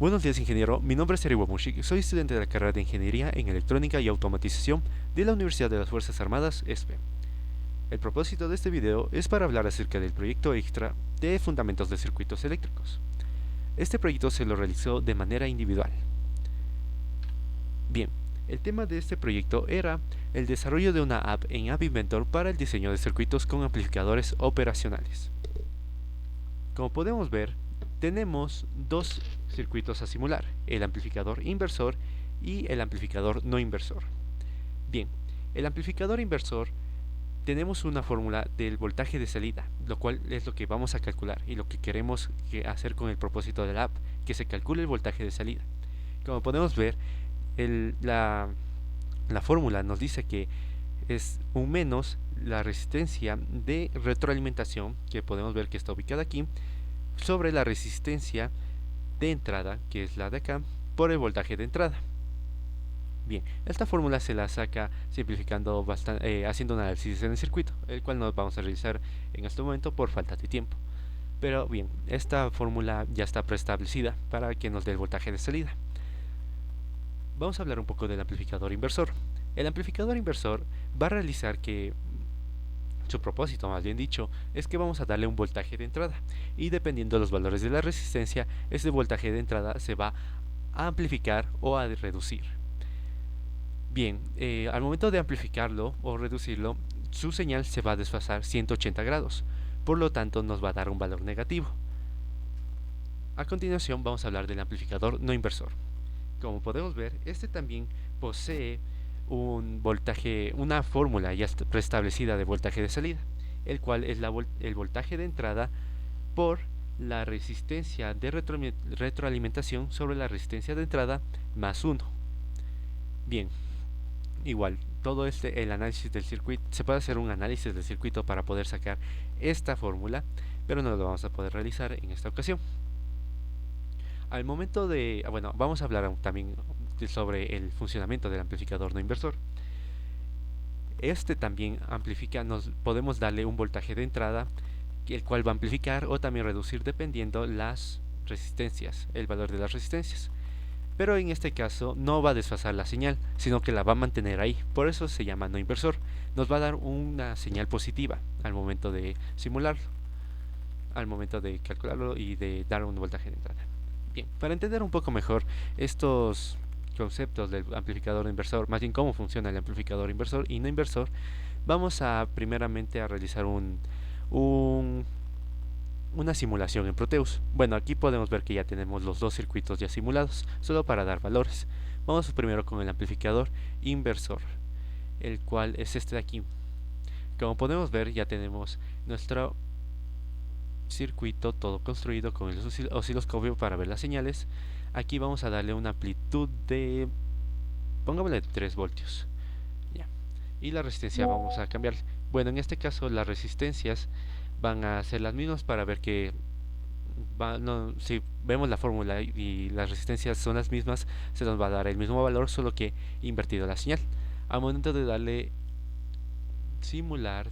Buenos días, ingeniero. Mi nombre es Eriwa Mushik. Soy estudiante de la carrera de Ingeniería en Electrónica y Automatización de la Universidad de las Fuerzas Armadas, ESPE. El propósito de este video es para hablar acerca del proyecto extra de Fundamentos de Circuitos Eléctricos. Este proyecto se lo realizó de manera individual. Bien, el tema de este proyecto era el desarrollo de una app en App Inventor para el diseño de circuitos con amplificadores operacionales. Como podemos ver, tenemos dos circuitos a simular, el amplificador inversor y el amplificador no inversor. Bien, el amplificador inversor tenemos una fórmula del voltaje de salida, lo cual es lo que vamos a calcular y lo que queremos hacer con el propósito de la app, que se calcule el voltaje de salida. Como podemos ver, la fórmula nos dice que es un menos la resistencia de retroalimentación, que podemos ver que está ubicada aquí, sobre la resistencia de entrada, que es la de acá, por el voltaje de entrada. Bien, esta fórmula se la saca simplificando bastante, haciendo un análisis en el circuito, el cual no vamos a realizar en este momento por falta de tiempo. Pero bien, esta fórmula ya está preestablecida para que nos dé el voltaje de salida. Vamos a hablar un poco del amplificador inversor. El amplificador inversor va a realizar que su propósito, más bien dicho, es que vamos a darle un voltaje de entrada y dependiendo de los valores de la resistencia, ese voltaje de entrada se va a amplificar o a reducir. Bien, al momento de amplificarlo o reducirlo, su señal se va a desfasar 180 grados, por lo tanto nos va a dar un valor negativo. A continuación vamos a hablar del amplificador no inversor. Como podemos ver, este también posee un voltaje, una fórmula ya preestablecida de voltaje de salida, el cual es el voltaje de entrada por la resistencia de retroalimentación sobre la resistencia de entrada más 1. Bien, igual, todo el análisis del circuito, se puede hacer un análisis del circuito para poder sacar esta fórmula, pero no lo vamos a poder realizar en esta ocasión. Al momento de, bueno, vamos a hablar también sobre el funcionamiento del amplificador no inversor. Este también amplifica, podemos darle un voltaje de entrada, el cual va a amplificar o también reducir dependiendo las resistencias, el valor de las resistencias. Pero en este caso no va a desfasar la señal, sino que la va a mantener ahí. Por eso se llama no inversor. Nos va a dar una señal positiva al momento de simularlo, al momento de calcularlo y de dar un voltaje de entrada. Bien, para entender un poco mejor estos conceptos del amplificador inversor, más bien cómo funciona el amplificador inversor y no inversor, vamos a primeramente a realizar una simulación en Proteus. Bueno, aquí podemos ver que ya tenemos los dos circuitos ya simulados, solo para dar valores. Vamos primero con el amplificador inversor, el cual es este de aquí. Como podemos ver, ya tenemos nuestro circuito todo construido con el osciloscopio para ver las señales. Aquí vamos a darle una amplitud de, pongámosle 3 voltios. Ya. Y la resistencia vamos a cambiar. Bueno, en este caso las resistencias van a ser las mismas para ver que si vemos la fórmula y las resistencias son las mismas, se nos va a dar el mismo valor, solo que invertido la señal. Al momento de darle simular,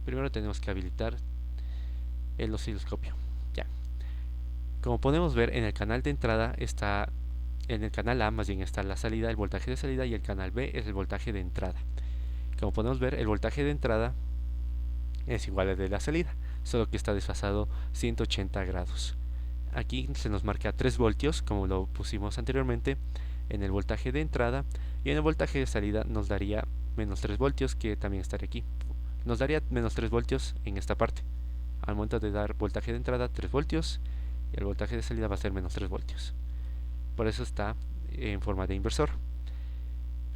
primero tenemos que habilitar el osciloscopio. Ya. Como podemos ver, en el canal de entrada está, en el canal A más bien está la salida, el voltaje de salida, y el canal B es el voltaje de entrada. Como podemos ver, el voltaje de entrada es igual al de la salida, solo que está desfasado 180 grados. Aquí se nos marca 3 voltios, como lo pusimos anteriormente, en el voltaje de entrada, y en el voltaje de salida nos daría menos 3 voltios, que también estaría aquí. Nos daría menos 3 voltios en esta parte. Al momento de dar voltaje de entrada 3 voltios, y el voltaje de salida va a ser menos 3 voltios. Por eso está en forma de inversor.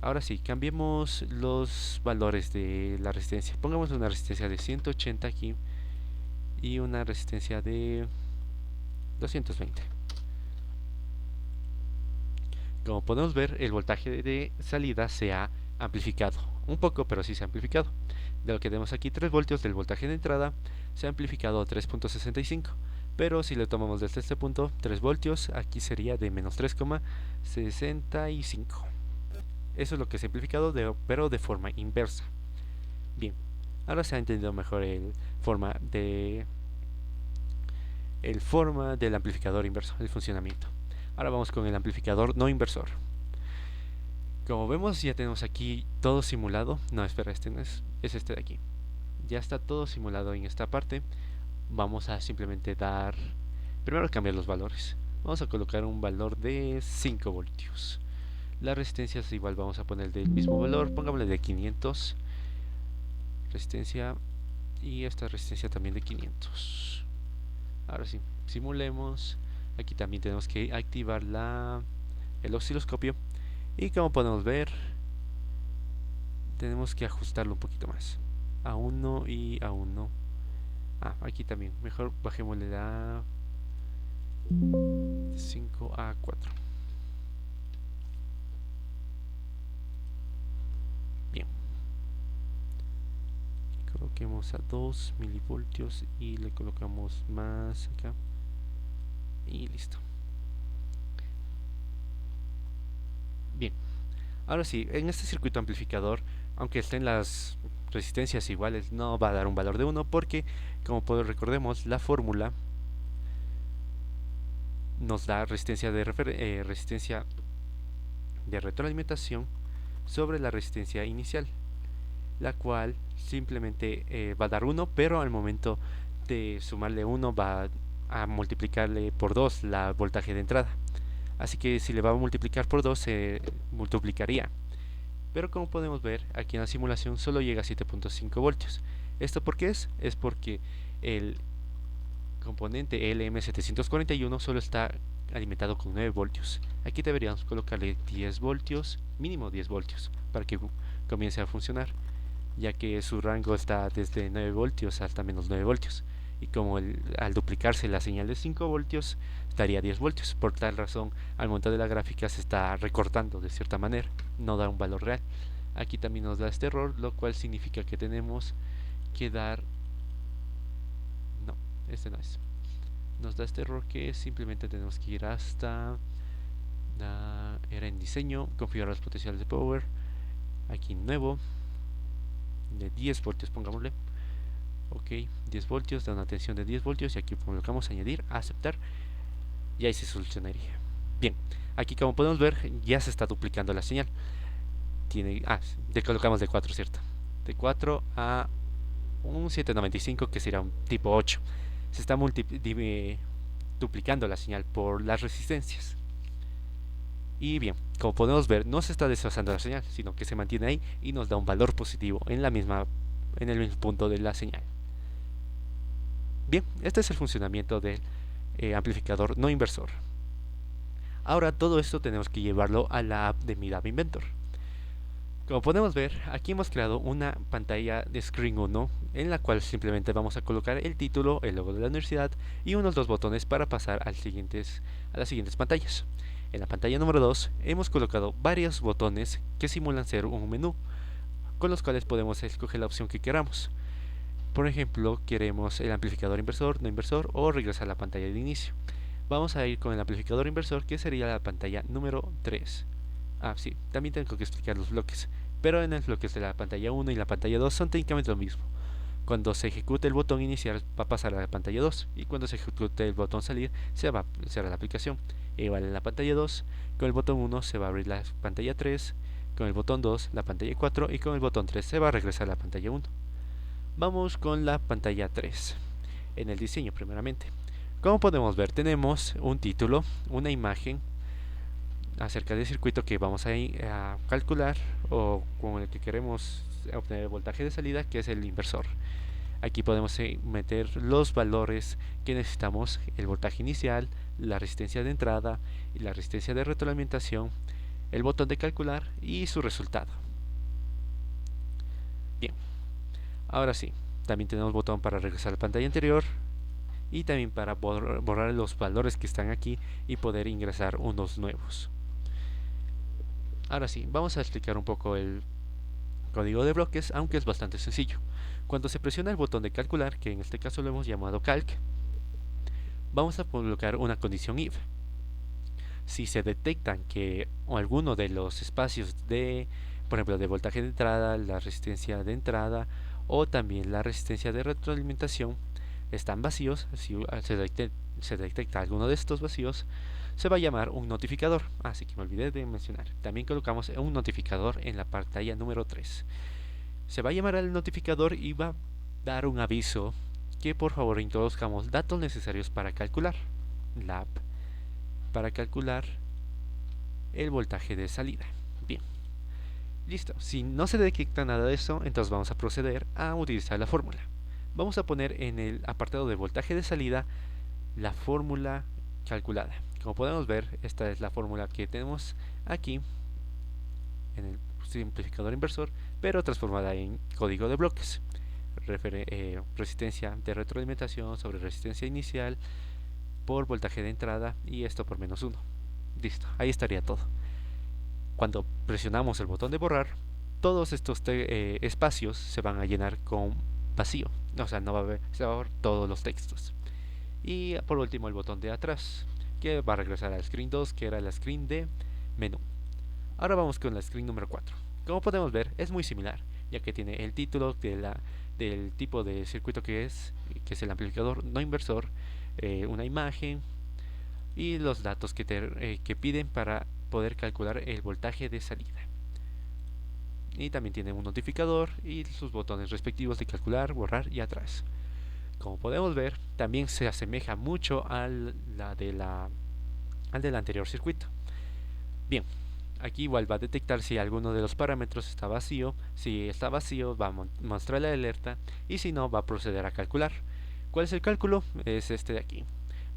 Ahora sí, cambiemos los valores de la resistencia. Pongamos una resistencia de 180 aquí y una resistencia de 220. Como podemos ver, el voltaje de salida se ha amplificado. Un poco, pero sí se ha amplificado. De lo que tenemos aquí 3 voltios del voltaje de entrada, se ha amplificado a 3.65. Pero si lo tomamos desde este punto, 3 voltios, aquí sería de menos 3,65. Eso es lo que se ha amplificado, pero de forma inversa. Bien, ahora se ha entendido mejor la forma de el forma del amplificador inversor, el funcionamiento. Ahora vamos con el amplificador no inversor. Como vemos, ya tenemos aquí todo simulado. No, espera, este no es este de aquí. Ya está todo simulado en esta parte. Vamos a simplemente dar, primero cambiar los valores. Vamos a colocar un valor de 5 voltios. La resistencia es igual, vamos a poner del mismo valor, pongámosle de 500. Resistencia, y esta resistencia también de 500. Ahora sí, simulemos. Aquí también tenemos que activar el osciloscopio. Y como podemos ver, tenemos que ajustarlo un poquito más. A 1 y a 1. Aquí también. Mejor bajémosle la 5 a 4. Bien. Coloquemos a 2 milivoltios y le colocamos más acá. Y listo. Bien. Ahora sí, en este circuito amplificador, aunque estén las resistencias iguales, no va a dar un valor de 1 porque, como recordemos, la fórmula nos da resistencia de retroalimentación sobre la resistencia inicial, la cual simplemente va a dar 1, pero al momento de sumarle 1 va a multiplicarle por 2 la voltaje de entrada. Así que si le va a multiplicar por 2 se multiplicaría. Pero como podemos ver, aquí en la simulación solo llega a 7.5 voltios. ¿Esto por qué es? Es porque el componente LM741 solo está alimentado con 9 voltios. Aquí deberíamos colocarle 10 voltios, mínimo 10 voltios, para que comience a funcionar, ya que su rango está desde 9 voltios hasta menos 9 voltios. Y como al duplicarse la señal de 5 voltios, daría 10 voltios. Por tal razón, al momento de la gráfica se está recortando de cierta manera, no da un valor real. Aquí también nos da este error, lo cual significa que tenemos que dar... No, este no es. Nos da este error que simplemente tenemos que ir hasta... Era en diseño, configurar los potenciales de power. Aquí nuevo, de 10 voltios, pongámosle. Ok, 10 voltios, da una tensión de 10 voltios y aquí colocamos añadir, aceptar y ahí se solucionaría. Bien, aquí como podemos ver ya se está duplicando la señal. Le colocamos de 4, ¿cierto? De 4 a un 795 que será un tipo 8. Se está duplicando la señal por las resistencias. Y bien, como podemos ver, no se está desfasando la señal, sino que se mantiene ahí y nos da un valor positivo en el mismo punto de la señal. Bien, este es el funcionamiento del amplificador no inversor. Ahora todo esto tenemos que llevarlo a la app de mi DAV Inventor. Como podemos ver, aquí hemos creado una pantalla de Screen 1 en la cual simplemente vamos a colocar el título, el logo de la universidad y unos 2 botones para pasar a las siguientes pantallas. En la pantalla número 2 hemos colocado varios botones que simulan ser un menú, con los cuales podemos escoger la opción que queramos. Por ejemplo, queremos el amplificador inversor, no inversor o regresar a la pantalla de inicio. Vamos a ir con el amplificador inversor, que sería la pantalla número 3. Sí, también tengo que explicar los bloques, pero en los bloques de la pantalla 1 y la pantalla 2 son técnicamente lo mismo. Cuando se ejecute el botón iniciar va a pasar a la pantalla 2 y cuando se ejecute el botón salir se va a cerrar la aplicación. Igual en la pantalla 2, con el botón 1 se va a abrir la pantalla 3, con el botón 2 la pantalla 4 y con el botón 3 se va a regresar a la pantalla 1. Vamos con la pantalla 3. En el diseño primeramente. Como podemos ver, tenemos un título, una imagen acerca del circuito que vamos a calcular o con el que queremos obtener el voltaje de salida, que es el inversor. Aquí podemos meter los valores que necesitamos, el voltaje inicial, la resistencia de entrada y la resistencia de retroalimentación, el botón de calcular y su resultado. Bien, ahora sí, también tenemos botón para regresar a la pantalla anterior y también para borrar los valores que están aquí y poder ingresar unos nuevos. Ahora sí, vamos a explicar un poco el código de bloques, aunque es bastante sencillo. Cuando se presiona el botón de calcular, que en este caso lo hemos llamado calc, vamos a colocar una condición if. Si se detectan que alguno de los espacios de, por ejemplo, de voltaje de entrada, la resistencia de entrada o también la resistencia de retroalimentación están vacíos, si se detecta alguno de estos vacíos, se va a llamar un notificador. Así que me olvidé de mencionar. También colocamos un notificador en la pantalla número 3. Se va a llamar al notificador y va a dar un aviso que por favor introduzcamos datos necesarios para calcular la app, para calcular el voltaje de salida. Bien, listo. Si no se detecta nada de eso, entonces vamos a proceder a utilizar la fórmula. Vamos a poner en el apartado de voltaje de salida la fórmula calculada. Como podemos ver, esta es la fórmula que tenemos aquí en el simplificador inversor, pero transformada en código de bloques. Resistencia de retroalimentación sobre resistencia inicial por voltaje de entrada y esto por -1. Listo, ahí estaría todo. Cuando presionamos el botón de borrar, todos estos espacios se van a llenar con vacío, o sea, no va a haber, se va a ver todos los textos. Y por último el botón de atrás, que va a regresar al screen 2, que era la screen de menú. Ahora vamos con la screen número 4. Como podemos ver, es muy similar, ya que tiene el título del tipo de circuito que es el amplificador no inversor, una imagen y los datos que piden para poder calcular el voltaje de salida. Y también tiene un notificador y sus botones respectivos de calcular, borrar y atrás. Como podemos ver, también se asemeja mucho al del anterior circuito. Bien, aquí igual va a detectar si alguno de los parámetros está vacío. Si está vacío va a mostrar la alerta y si no va a proceder a calcular. ¿Cuál es el cálculo? Es este de aquí.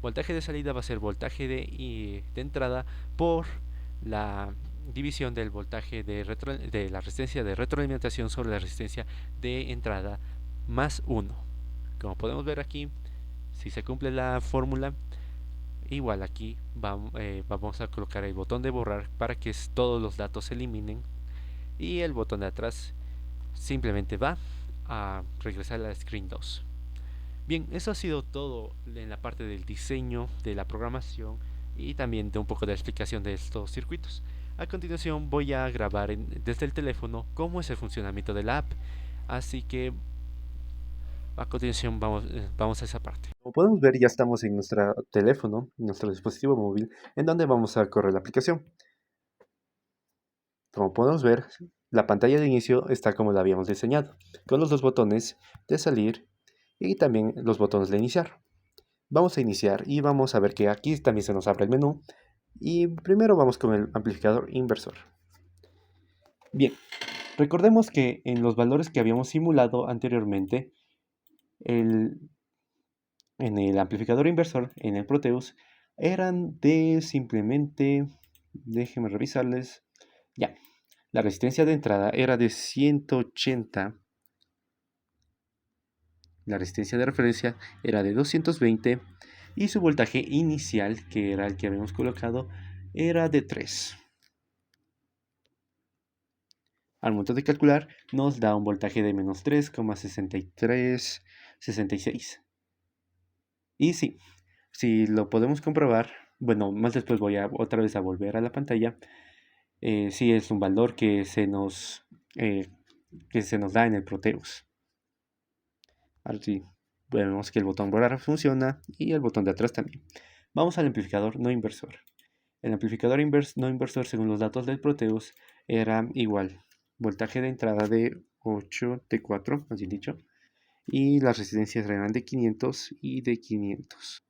Voltaje de salida va a ser voltaje de entrada por la división del voltaje de la resistencia de retroalimentación sobre la resistencia de entrada más 1. Como podemos ver aquí, si se cumple la fórmula, igual aquí vamos a colocar el botón de borrar para que todos los datos se eliminen y el botón de atrás simplemente va a regresar a la screen 2. Bien, eso ha sido todo en la parte del diseño, de la programación y también de un poco de explicación de estos circuitos. A continuación voy a grabar desde el teléfono cómo es el funcionamiento de la app, así que a continuación vamos a esa parte. Como podemos ver, ya estamos en nuestro teléfono, en nuestro dispositivo móvil, en donde vamos a correr la aplicación. Como podemos ver, la pantalla de inicio está como la habíamos diseñado, con los dos botones de salir y también los botones de iniciar. Vamos a iniciar y vamos a ver que aquí también se nos abre el menú. Y primero vamos con el amplificador inversor. Bien, recordemos que en los valores que habíamos simulado anteriormente, en el amplificador inversor, en el Proteus, eran de simplemente, déjenme revisarles, ya, la resistencia de entrada era de 180, la resistencia de referencia era de 220 y su voltaje inicial, que era el que habíamos colocado, era de 3. Al momento de calcular, nos da un voltaje de menos 3,6366. Y sí, si lo podemos comprobar, bueno, más después voy a otra vez a volver a la pantalla. Sí es un valor eh, que se nos da en el Proteus. Ahora sí, vemos que el botón borrar funciona y el botón de atrás también. Vamos al amplificador no inversor. El amplificador no inversor, según los datos del Proteus, era igual. Voltaje de entrada de 8T4, así dicho, y las resistencias eran de 500 y de 500.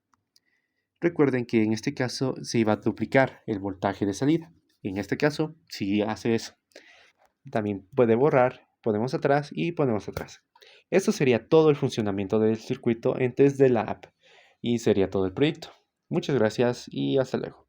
Recuerden que en este caso se iba a duplicar el voltaje de salida. En este caso, sí hace eso. También puede borrar, ponemos atrás y ponemos atrás. Esto sería todo el funcionamiento del circuito desde la app y sería todo el proyecto. Muchas gracias y hasta luego.